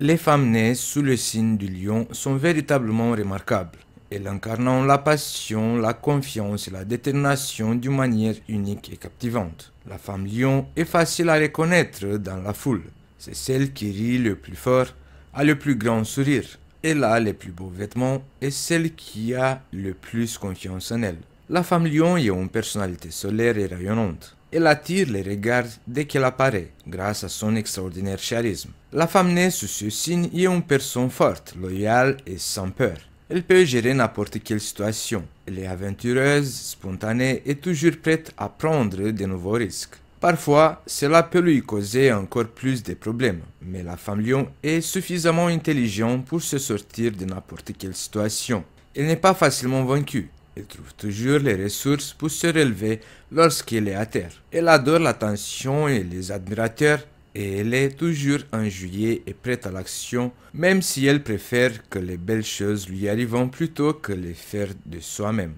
Les femmes nées sous le signe du lion sont véritablement remarquables. Elles incarnent la passion, la confiance et la détermination d'une manière unique et captivante. La femme lion est facile à reconnaître dans la foule. C'est celle qui rit le plus fort, a le plus grand sourire. Elle a les plus beaux vêtements et celle qui a le plus confiance en elle. La femme lion est une personnalité solaire et rayonnante. Elle attire les regards dès qu'elle apparaît, grâce à son extraordinaire charisme. La femme née sous ce signe est une personne forte, loyale et sans peur. Elle peut gérer n'importe quelle situation. Elle est aventureuse, spontanée et toujours prête à prendre de nouveaux risques. Parfois, cela peut lui causer encore plus de problèmes, mais la femme lion est suffisamment intelligente pour se sortir de n'importe quelle situation. Elle n'est pas facilement vaincue. Elle trouve toujours les ressources pour se relever lorsqu'elle est à terre. Elle adore l'attention et les admirateurs et elle est toujours enjouée et prête à l'action, même si elle préfère que les belles choses lui arrivent plutôt que les faire de soi-même.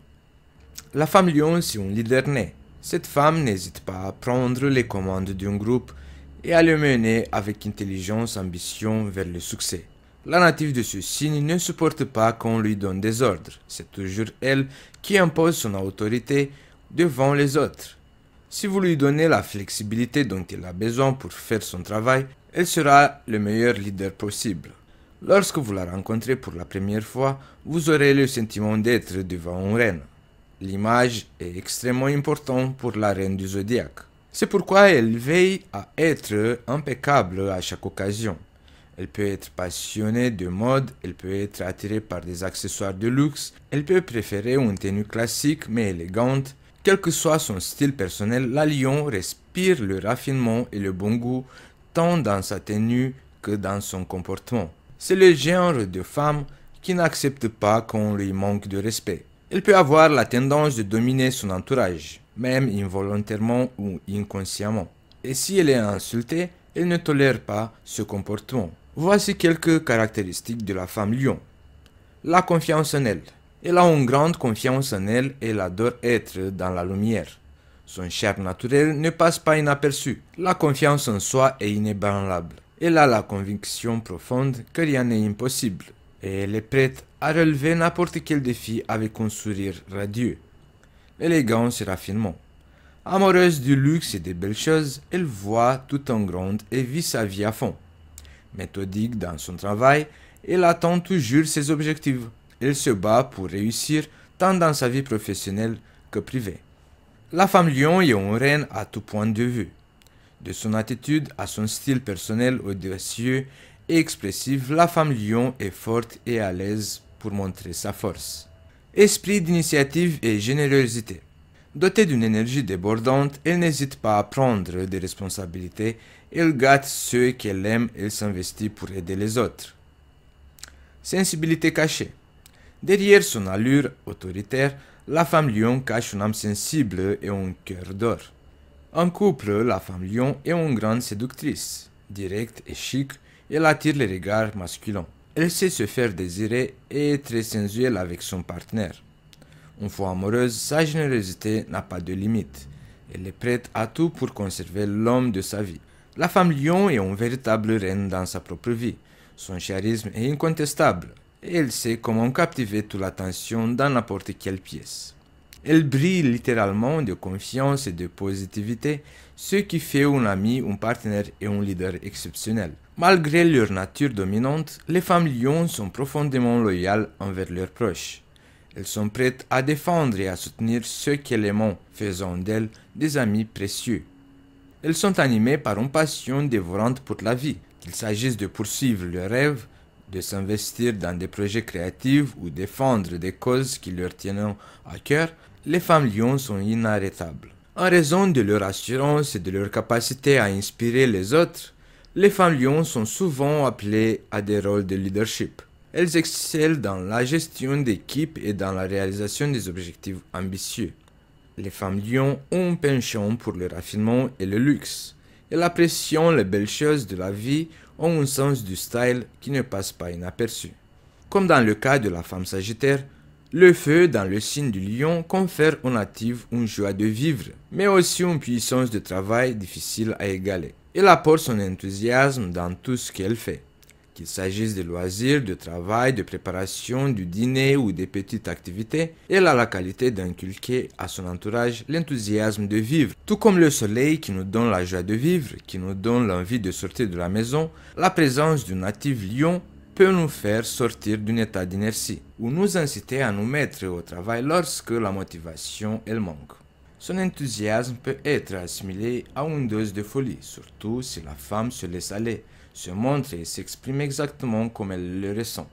La femme lion, c'est un leader né. Cette femme n'hésite pas à prendre les commandes d'un groupe et à le mener avec intelligence et ambition vers le succès. La native de ce signe ne supporte pas qu'on lui donne des ordres. C'est toujours elle qui impose son autorité devant les autres. Si vous lui donnez la flexibilité dont elle a besoin pour faire son travail, elle sera le meilleur leader possible. Lorsque vous la rencontrez pour la première fois, vous aurez le sentiment d'être devant une reine. L'image est extrêmement importante pour la reine du zodiaque. C'est pourquoi elle veille à être impeccable à chaque occasion. Elle peut être passionnée de mode, elle peut être attirée par des accessoires de luxe, elle peut préférer une tenue classique mais élégante. Quel que soit son style personnel, la lion respire le raffinement et le bon goût tant dans sa tenue que dans son comportement. C'est le genre de femme qui n'accepte pas qu'on lui manque de respect. Elle peut avoir la tendance de dominer son entourage, même involontairement ou inconsciemment. Et si elle est insultée, elle ne tolère pas ce comportement. Voici quelques caractéristiques de la femme lion. La confiance en elle. Elle a une grande confiance en elle et elle adore être dans la lumière. Son charme naturel ne passe pas inaperçu. La confiance en soi est inébranlable. Elle a la conviction profonde que rien n'est impossible. Et elle est prête à relever n'importe quel défi avec un sourire radieux. Élégance et raffinement. Amoureuse du luxe et des belles choses, elle voit tout en grand et vit sa vie à fond. Méthodique dans son travail, elle atteint toujours ses objectifs. Elle se bat pour réussir tant dans sa vie professionnelle que privée. La femme lion est une reine à tout point de vue. De son attitude à son style personnel audacieux et expressif, la femme lion est forte et à l'aise pour montrer sa force. Esprit d'initiative et générosité. Dotée d'une énergie débordante, elle n'hésite pas à prendre des responsabilités, elle gâte ceux qu'elle aime et s'investit pour aider les autres. Sensibilité cachée. Derrière son allure autoritaire, la femme lion cache une âme sensible et un cœur d'or. En couple, la femme lion est une grande séductrice. Directe et chic, elle attire les regards masculins. Elle sait se faire désirer et est très sensuelle avec son partenaire. Une fois amoureuse, sa générosité n'a pas de limite. Elle est prête à tout pour conserver l'homme de sa vie. La femme lion est une véritable reine dans sa propre vie. Son charisme est incontestable et elle sait comment captiver toute l'attention dans n'importe quelle pièce. Elle brille littéralement de confiance et de positivité, ce qui fait un ami, un partenaire et un leader exceptionnel. Malgré leur nature dominante, les femmes lions sont profondément loyales envers leurs proches. Elles sont prêtes à défendre et à soutenir ceux qu'elles aiment, faisant d'elles des amis précieux. Elles sont animées par une passion dévorante pour la vie, qu'il s'agisse de poursuivre leurs rêves, de s'investir dans des projets créatifs ou défendre des causes qui leur tiennent à cœur. Les femmes lions sont inarrêtables. En raison de leur assurance et de leur capacité à inspirer les autres, les femmes lions sont souvent appelées à des rôles de leadership. Elles excellent dans la gestion d'équipe et dans la réalisation des objectifs ambitieux. Les femmes lions ont un penchant pour le raffinement et le luxe. Elles apprécient les belles choses de la vie, ont un sens du style qui ne passe pas inaperçu. Comme dans le cas de la femme sagittaire, le feu dans le signe du lion confère aux natifs une joie de vivre, mais aussi une puissance de travail difficile à égaler. Elle apporte son enthousiasme dans tout ce qu'elle fait. Qu'il s'agisse de loisirs, de travail, de préparation, du dîner ou des petites activités, elle a la qualité d'inculquer à son entourage l'enthousiasme de vivre. Tout comme le soleil qui nous donne la joie de vivre, qui nous donne l'envie de sortir de la maison, la présence du natif lion peut nous faire sortir d'un état d'inertie ou nous inciter à nous mettre au travail lorsque la motivation elle manque. Son enthousiasme peut être assimilé à une dose de folie, surtout si la femme se laisse aller, se montre et s'exprime exactement comme elle le ressent.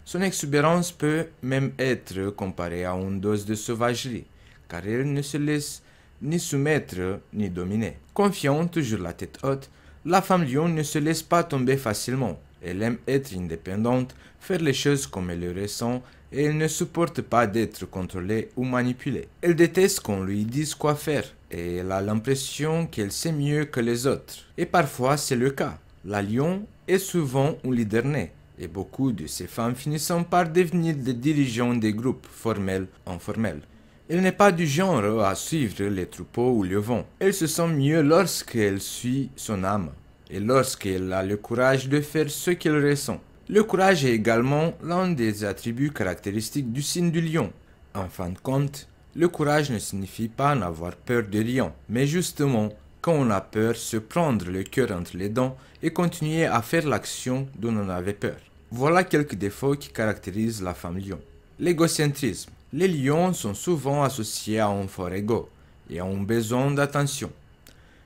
Son exubérance peut même être comparée à une dose de sauvagerie, car elle ne se laisse ni soumettre ni dominer. Confiante, toujours la tête haute, la femme lion ne se laisse pas tomber facilement. Elle aime être indépendante, faire les choses comme elle le ressent, et elle ne supporte pas d'être contrôlée ou manipulée. Elle déteste qu'on lui dise quoi faire, et elle a l'impression qu'elle sait mieux que les autres. Et parfois c'est le cas. La lion est souvent un leader né, et beaucoup de ces femmes finissant par devenir des dirigeants des groupes formels ou informels. Elle n'est pas du genre à suivre les troupeaux ou le vent. Elle se sent mieux lorsqu'elle suit son âme, et lorsqu'elle a le courage de faire ce qu'elle ressent. Le courage est également l'un des attributs caractéristiques du signe du lion. En fin de compte, le courage ne signifie pas n'avoir peur de rien, mais justement, quand on a peur, se prendre le cœur entre les dents et continuer à faire l'action dont on avait peur. Voilà quelques défauts qui caractérisent la femme lion. L'égocentrisme. Les lions sont souvent associés à un fort ego et à un besoin d'attention.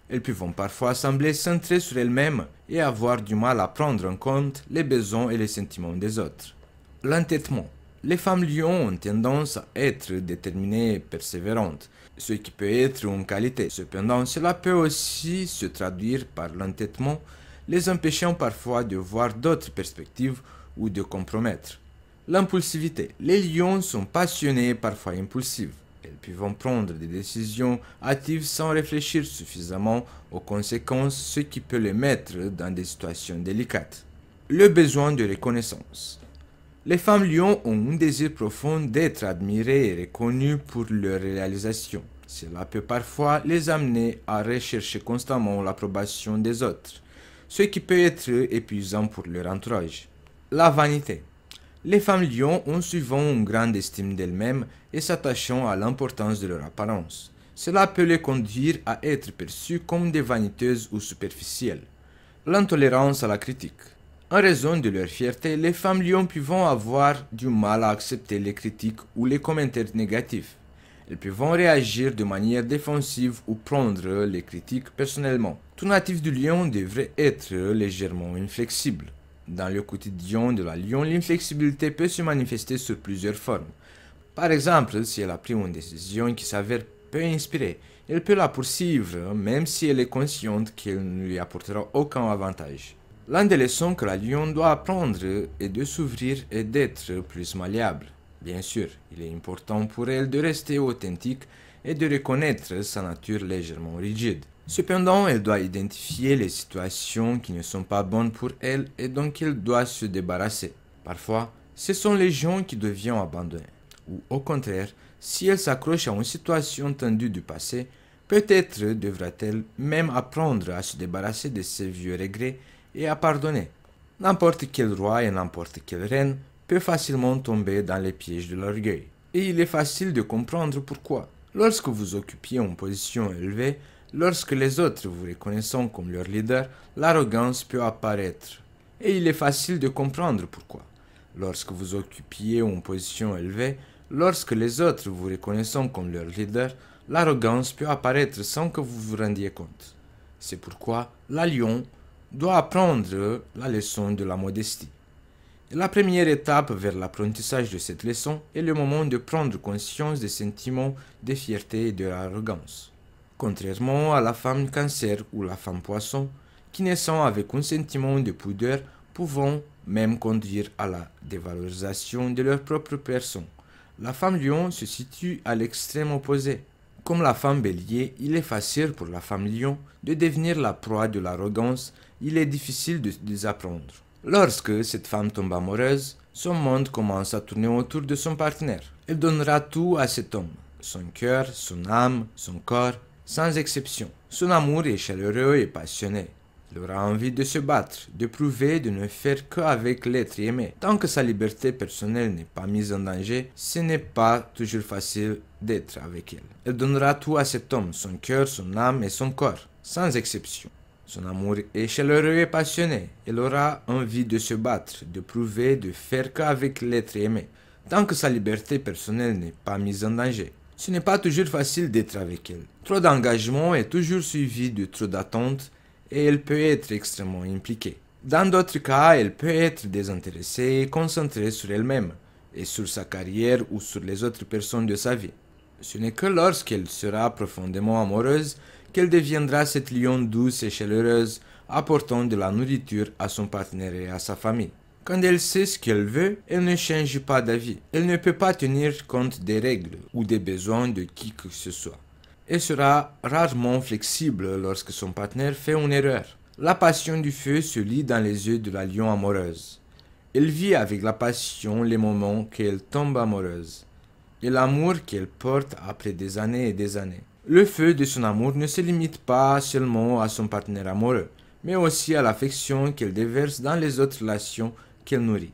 Elles peuvent parfois sembler centrées sur elles-mêmes et avoir du mal à prendre en compte les besoins et les sentiments des autres. L'entêtement. Les femmes lions ont tendance à être déterminées et persévérantes, ce qui peut être une qualité. Cependant, cela peut aussi se traduire par l'entêtement, les empêchant parfois de voir d'autres perspectives ou de compromettre. L'impulsivité. Les lions sont passionnés et parfois impulsifs. Elles peuvent prendre des décisions hâtives sans réfléchir suffisamment aux conséquences, ce qui peut les mettre dans des situations délicates. Le besoin de reconnaissance. Les femmes lions ont un désir profond d'être admirées et reconnues pour leurs réalisations. Cela peut parfois les amener à rechercher constamment l'approbation des autres, ce qui peut être épuisant pour leur entourage. La vanité. Les femmes lions ont souvent une grande estime d'elles-mêmes et s'attachant à l'importance de leur apparence. Cela peut les conduire à être perçues comme des vaniteuses ou superficielles. L'intolérance à la critique. En raison de leur fierté, les femmes lions peuvent avoir du mal à accepter les critiques ou les commentaires négatifs. Elles peuvent réagir de manière défensive ou prendre les critiques personnellement. Tout natif du lion devrait être légèrement inflexible. Dans le quotidien de la lion, l'inflexibilité peut se manifester sous plusieurs formes. Par exemple, si elle a pris une décision qui s'avère peu inspirée, elle peut la poursuivre même si elle est consciente qu'elle ne lui apportera aucun avantage. L'un des leçons que la lion doit apprendre est de s'ouvrir et d'être plus malléable. Bien sûr, il est important pour elle de rester authentique et de reconnaître sa nature légèrement rigide. Cependant, elle doit identifier les situations qui ne sont pas bonnes pour elle et dont elle doit se débarrasser. Parfois, ce sont les gens qui deviennent abandonnés. Ou au contraire, si elle s'accroche à une situation tendue du passé, peut-être devra-t-elle même apprendre à se débarrasser de ses vieux regrets et à pardonner. N'importe quel roi et n'importe quelle reine peut facilement tomber dans les pièges de l'orgueil. Et il est facile de comprendre pourquoi. Lorsque vous occupiez une position élevée, lorsque les autres vous reconnaissent comme leur leader, l'arrogance peut apparaître. Et il est facile de comprendre pourquoi. Lorsque vous occupiez une position élevée, lorsque les autres vous reconnaissent comme leur leader, l'arrogance peut apparaître sans que vous vous rendiez compte. C'est pourquoi la lion doit apprendre la leçon de la modestie. Et la première étape vers l'apprentissage de cette leçon est le moment de prendre conscience des sentiments de fierté et de l'arrogance. Contrairement à la femme cancer ou la femme poisson, qui naissant avec un sentiment de pudeur, pouvant même conduire à la dévalorisation de leur propre personne. La femme lion se situe à l'extrême opposé. Comme la femme bélier, il est facile pour la femme lion de devenir la proie de l'arrogance, il est difficile de désapprendre. Lorsque cette femme tombe amoureuse, son monde commence à tourner autour de son partenaire. Elle donnera tout à cet homme, son cœur, son âme, son corps, sans exception. Son amour est chaleureux et passionné. Il aura envie de se battre, de prouver de ne faire qu'avec l'être aimé. Tant que sa liberté personnelle n'est pas mise en danger, ce n'est pas toujours facile d'être avec elle. Elle donnera tout à cet homme, son cœur, son âme et son corps, sans exception. Son amour est chaleureux et passionné. Elle aura envie de se battre, de prouver, de faire qu'avec l'être aimé. Tant que sa liberté personnelle n'est pas mise en danger. Ce n'est pas toujours facile d'être avec elle. Trop d'engagement est toujours suivi de trop d'attentes et elle peut être extrêmement impliquée. Dans d'autres cas, elle peut être désintéressée et concentrée sur elle-même et sur sa carrière ou sur les autres personnes de sa vie. Ce n'est que lorsqu'elle sera profondément amoureuse qu'elle deviendra cette lion douce et chaleureuse, apportant de la nourriture à son partenaire et à sa famille. Quand elle sait ce qu'elle veut, elle ne change pas d'avis. Elle ne peut pas tenir compte des règles ou des besoins de qui que ce soit. Elle sera rarement flexible lorsque son partenaire fait une erreur. La passion du feu se lit dans les yeux de la lion amoureuse. Elle vit avec la passion les moments qu'elle tombe amoureuse et l'amour qu'elle porte après des années et des années. Le feu de son amour ne se limite pas seulement à son partenaire amoureux, mais aussi à l'affection qu'elle déverse dans les autres relations qu'elle nourrit.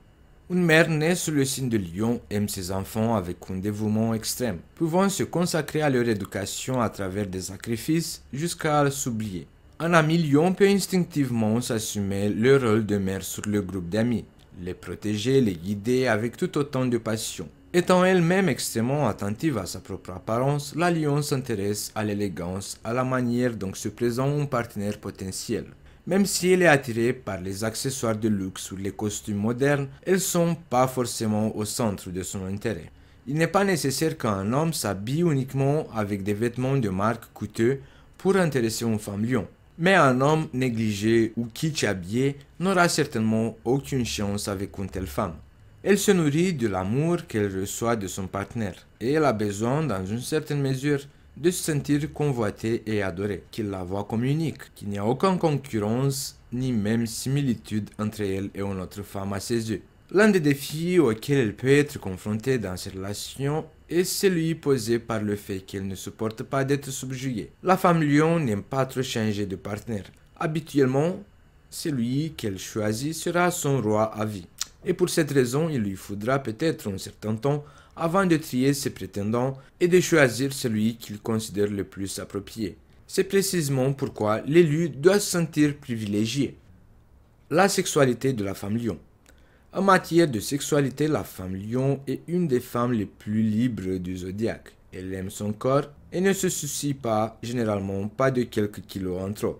Une mère née sous le signe de lion aime ses enfants avec un dévouement extrême, pouvant se consacrer à leur éducation à travers des sacrifices jusqu'à s'oublier. Un ami lion peut instinctivement s'assumer le rôle de mère sur le groupe d'amis, les protéger, les guider avec tout autant de passion. Étant elle-même extrêmement attentive à sa propre apparence, la lion s'intéresse à l'élégance, à la manière dont se présente un partenaire potentiel. Même si elle est attirée par les accessoires de luxe ou les costumes modernes, elles ne sont pas forcément au centre de son intérêt. Il n'est pas nécessaire qu'un homme s'habille uniquement avec des vêtements de marque coûteux pour intéresser une femme lion. Mais un homme négligé ou kitsch habillé n'aura certainement aucune chance avec une telle femme. Elle se nourrit de l'amour qu'elle reçoit de son partenaire et elle a besoin, dans une certaine mesure, de se sentir convoitée et adorée, qu'il la voit comme unique, qu'il n'y a aucune concurrence ni même similitude entre elle et une autre femme à ses yeux. L'un des défis auxquels elle peut être confrontée dans ces relations est celui posé par le fait qu'elle ne supporte pas d'être subjuguée. La femme lion n'aime pas trop changer de partenaire. Habituellement, celui qu'elle choisit sera son roi à vie. Et pour cette raison, il lui faudra peut-être un certain temps avant de trier ses prétendants et de choisir celui qu'il considère le plus approprié. C'est précisément pourquoi l'élu doit se sentir privilégié. La sexualité de la femme lion. En matière de sexualité, la femme lion est une des femmes les plus libres du zodiaque. Elle aime son corps et ne se soucie généralement pas de quelques kilos en trop,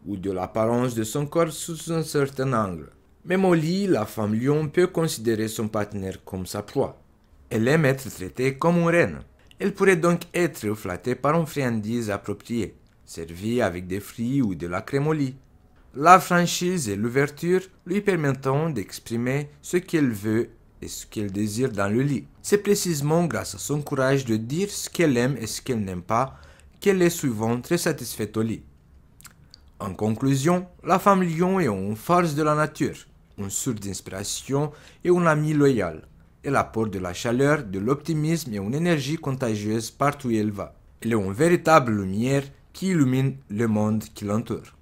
ou de l'apparence de son corps sous un certain angle. Même au lit, la femme lion peut considérer son partenaire comme sa proie. Elle aime être traitée comme une reine. Elle pourrait donc être flattée par une friandise appropriée, servie avec des fruits ou de la crème au lit. La franchise et l'ouverture lui permettant d'exprimer ce qu'elle veut et ce qu'elle désire dans le lit. C'est précisément grâce à son courage de dire ce qu'elle aime et ce qu'elle n'aime pas qu'elle est souvent très satisfaite au lit. En conclusion, la femme lion est une force de la nature, une source d'inspiration et un ami loyal. Elle apporte de la chaleur, de l'optimisme et une énergie contagieuse partout où elle va. Elle est une véritable lumière qui illumine le monde qui l'entoure.